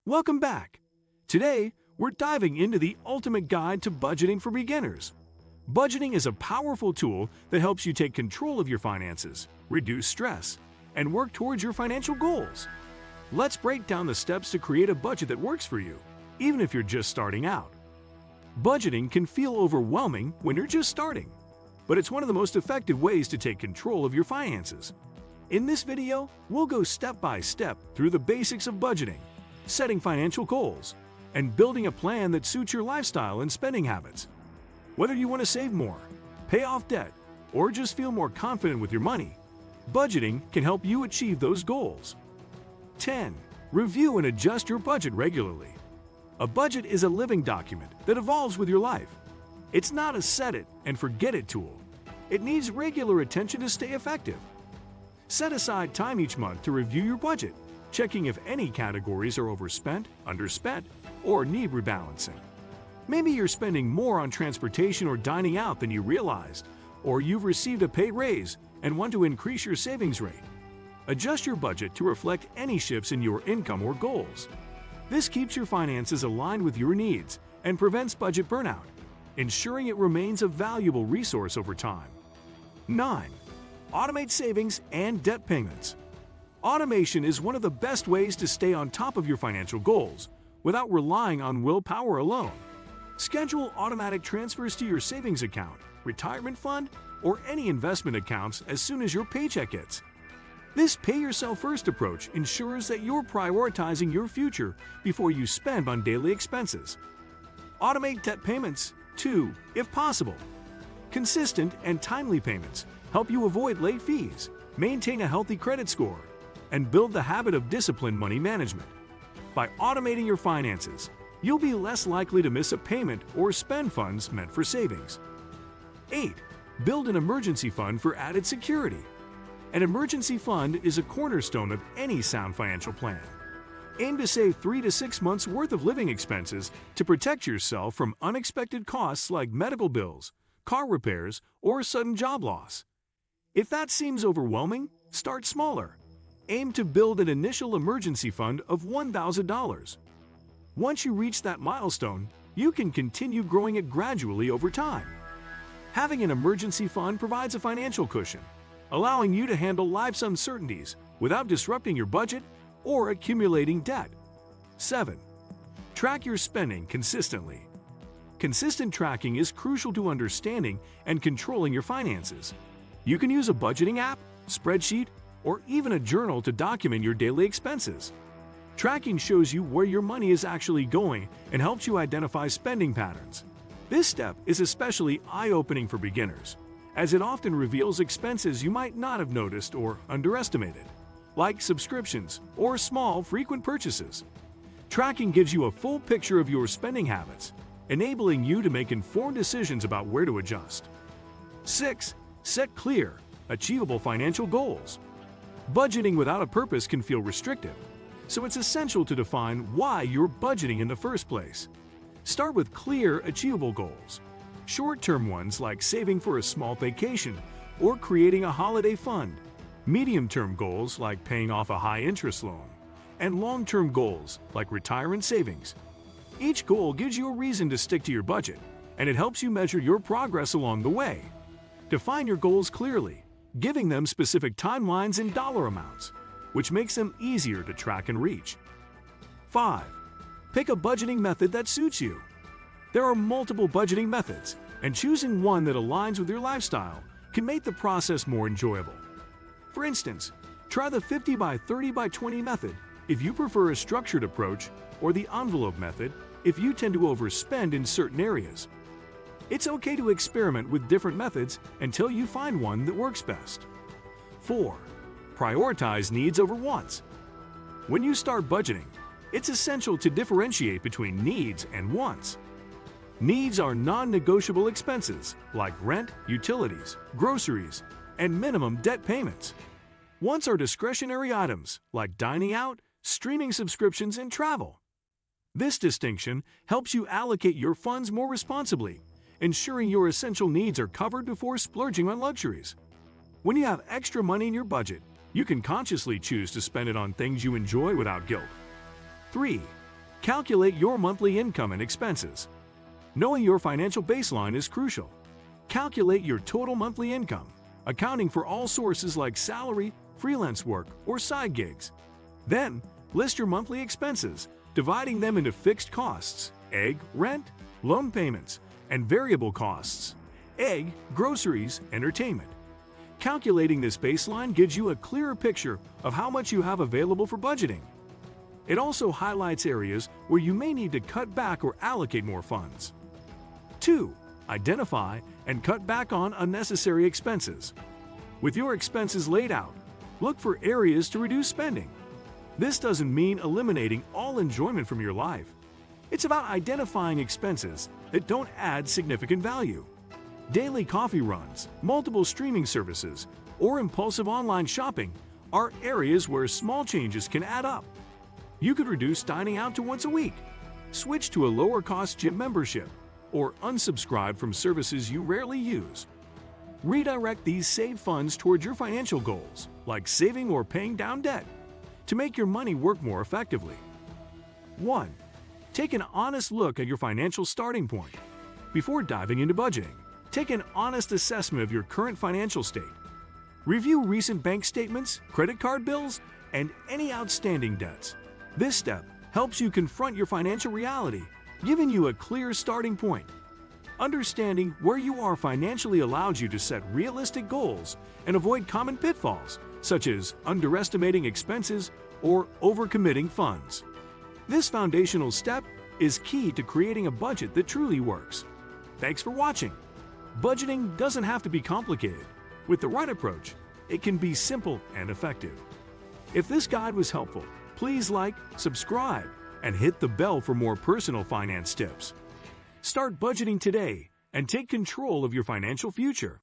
Welcome back. Today, we're diving into the ultimate guide to budgeting for beginners. Budgeting is a powerful tool that helps you take control of your finances, reduce stress, and work towards your financial goals. Let's break down the steps to create a budget that works for you, even if you're just starting out. Budgeting can feel overwhelming when you're just starting, but it's one of the most effective ways to take control of your finances. In this video, we'll go step by step through the basics of budgeting, setting financial goals, and building a plan that suits your lifestyle and spending habits. Whether you want to save more, pay off debt, or just feel more confident with your money, budgeting can help you achieve those goals. 10. Review and adjust your budget regularly. A budget is a living document that evolves with your life. It's not a set-it-and-forget-it tool. It needs regular attention to stay effective. Set aside time each month to review your budget, checking if any categories are overspent, underspent, or need rebalancing. Maybe you're spending more on transportation or dining out than you realized, or you've received a pay raise and want to increase your savings rate. Adjust your budget to reflect any shifts in your income or goals. This keeps your finances aligned with your needs and prevents budget burnout, ensuring it remains a valuable resource over time. 9. Automate savings and debt payments. Automation is one of the best ways to stay on top of your financial goals without relying on willpower alone. Schedule automatic transfers to your savings account, retirement fund, or any investment accounts as soon as your paycheck hits. This pay-yourself-first approach ensures that you're prioritizing your future before you spend on daily expenses. Automate debt payments, too, if possible. Consistent and timely payments help you avoid late fees, maintain a healthy credit score, and build the habit of disciplined money management. By automating your finances, you'll be less likely to miss a payment or spend funds meant for savings. 8. Build an emergency fund for added security. An emergency fund is a cornerstone of any sound financial plan. Aim to save 3 to 6 months' worth of living expenses to protect yourself from unexpected costs like medical bills, car repairs, or sudden job loss. If that seems overwhelming, start smaller. Aim to build an initial emergency fund of $1,000. Once you reach that milestone, you can continue growing it gradually over time. Having an emergency fund provides a financial cushion, allowing you to handle life's uncertainties without disrupting your budget or accumulating debt. 7. Track your spending consistently. Consistent tracking is crucial to understanding and controlling your finances. You can use a budgeting app, spreadsheet, or even a journal to document your daily expenses. Tracking shows you where your money is actually going and helps you identify spending patterns. This step is especially eye-opening for beginners, as it often reveals expenses you might not have noticed or underestimated, like subscriptions or small, frequent purchases. Tracking gives you a full picture of your spending habits, enabling you to make informed decisions about where to adjust. 6. Set clear, achievable financial goals. Budgeting without a purpose can feel restrictive, so it's essential to define why you're budgeting in the first place. Start with clear, achievable goals. Short-term ones like saving for a small vacation or creating a holiday fund. Medium-term goals like paying off a high-interest loan. And long-term goals like retirement savings. Each goal gives you a reason to stick to your budget, and it helps you measure your progress along the way. Define your goals clearly, giving them specific timelines and dollar amounts, which makes them easier to track and reach. 5. Pick a budgeting method that suits you. There are multiple budgeting methods, and choosing one that aligns with your lifestyle can make the process more enjoyable. For instance, try the 50 by 30 by 20 method if you prefer a structured approach, or the envelope method if you tend to overspend in certain areas. It's okay to experiment with different methods until you find one that works best. 4. Prioritize needs over wants. When you start budgeting, it's essential to differentiate between needs and wants. Needs are non-negotiable expenses like rent, utilities, groceries, and minimum debt payments. Wants are discretionary items like dining out, streaming subscriptions, and travel. This distinction helps you allocate your funds more responsibly, ensuring your essential needs are covered before splurging on luxuries. When you have extra money in your budget, you can consciously choose to spend it on things you enjoy without guilt. 3. Calculate your monthly income and expenses. Knowing your financial baseline is crucial. Calculate your total monthly income, accounting for all sources like salary, freelance work, or side gigs. Then, list your monthly expenses, dividing them into fixed costs, egg, rent, loan payments, and variable costs, egg, groceries, entertainment. Calculating this baseline gives you a clearer picture of how much you have available for budgeting. It also highlights areas where you may need to cut back or allocate more funds. 2. Identify and cut back on unnecessary expenses. With your expenses laid out, look for areas to reduce spending. This doesn't mean eliminating all enjoyment from your life. It's about identifying expenses that don't add significant value. Daily coffee runs, multiple streaming services, or impulsive online shopping are areas where small changes can add up. You could reduce dining out to once a week, switch to a lower-cost gym membership, or unsubscribe from services you rarely use. Redirect these saved funds toward your financial goals, like saving or paying down debt, to make your money work more effectively. 1. Take an honest look at your financial starting point. Before diving into budgeting, take an honest assessment of your current financial state. Review recent bank statements, credit card bills, and any outstanding debts. This step helps you confront your financial reality, giving you a clear starting point. Understanding where you are financially allows you to set realistic goals and avoid common pitfalls, such as underestimating expenses or overcommitting funds. This foundational step is key to creating a budget that truly works. Thanks for watching. Budgeting doesn't have to be complicated. With the right approach, it can be simple and effective. If this guide was helpful, please like, subscribe, and hit the bell for more personal finance tips. Start budgeting today and take control of your financial future.